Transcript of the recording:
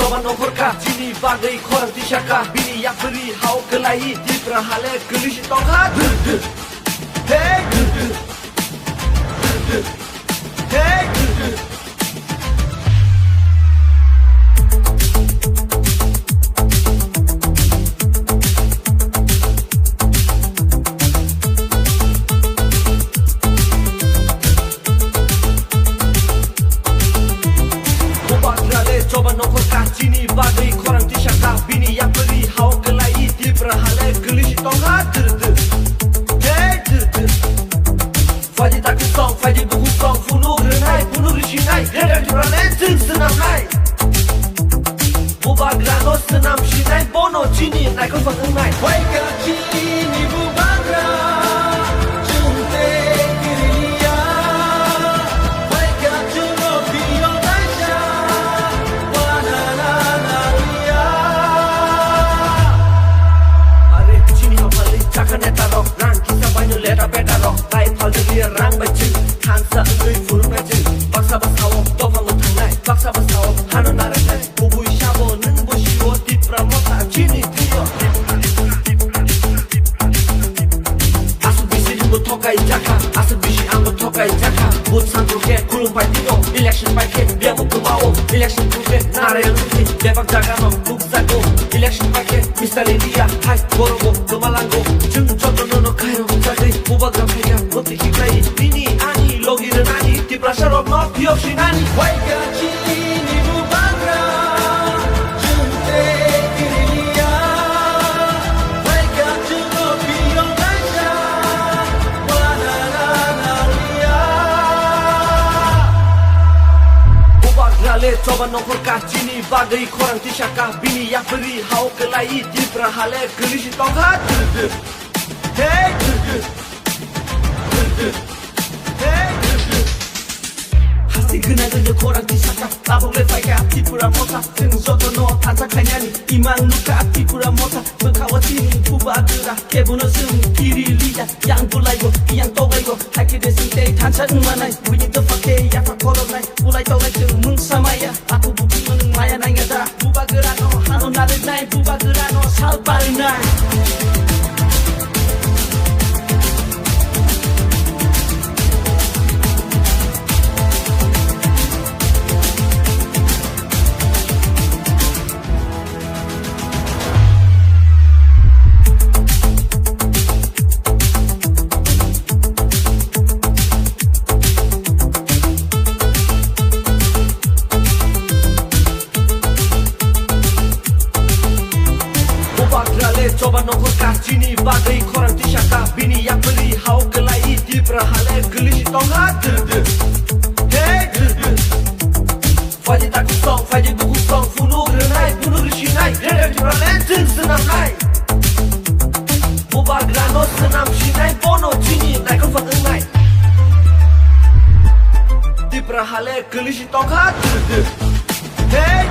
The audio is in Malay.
coba no horka Jini bagai korang tishaka Bini yak beri hau kelahi Dipra hale gelish tongha Hey Hey coba no horka Jini bagai korang tishaka Bini yak beri hau kelahi Dipra hale gelish tongha Hey Faji takut song, faji buku song Funuh renai, funuh rishinai Redar jurane jeng senam nai Bubak rano senam shinai Bono Jini nai kau fang nai Waika Jini bubak rano Junte kirilia Waika juno biyo naisha Wanananaria Are Jini hapali chaka neta rock Rang kisa banyo leta beta rock Tai phal dia rang bachi Hansa ngui furu bachi Baksa basawo dofang utang nai Baksa basawo hano narak nai Bubui shabo nung bushiwo Dipra mota Jini tiyo Asu bisi limbo tokai jaka Asu bisi ambo tokai jaka Bud santu ke kulung pai tiyo Election pai ke biar mu kemau Election kuke nare luti Debak jaga no buk zago Election pai ke Mr. Lilia Hai borogo kemalango Jung jodo nono kairo jagri Bubak ramhega Roti hikai Nini ani logiran ani Dipra sharok no piyok shinani Waika Jini bubak rano Junte kirilia Waika juno biyo naisha Wanananaria Bubak rale coba no horka Jini bagai korang tishaka Bini yak beri hau kelahi Dipra hale gelish tongha Hey Hasi gena gena korang tishaka Tabung le faika Dipra mota Jeng jodo no tansa kanyani Imang luka Dipra mota Bekawati Bubak gera Kebuno sung Kiri liya Yang bulai go Yang togai go Haki desing te tansa manai Winnie the fuck ya fa kolok nai Bulai togai jeng mung samaya Aku buki meneng maya nai ngada Bubak gera no Hano nare nai Bubak gera no Sal bari nai coba no horka Jini bagai korang tishaka Bini yak beri hau kelahi Dipra hale gelish tongha Hey Faji takut song, faji buku song Funuh renai, funuh rishinai Redar jurane jeng senam nai Bubak rano senam shinai Bono Jini nai kau fang nai Dipra hale gelish tongha Hey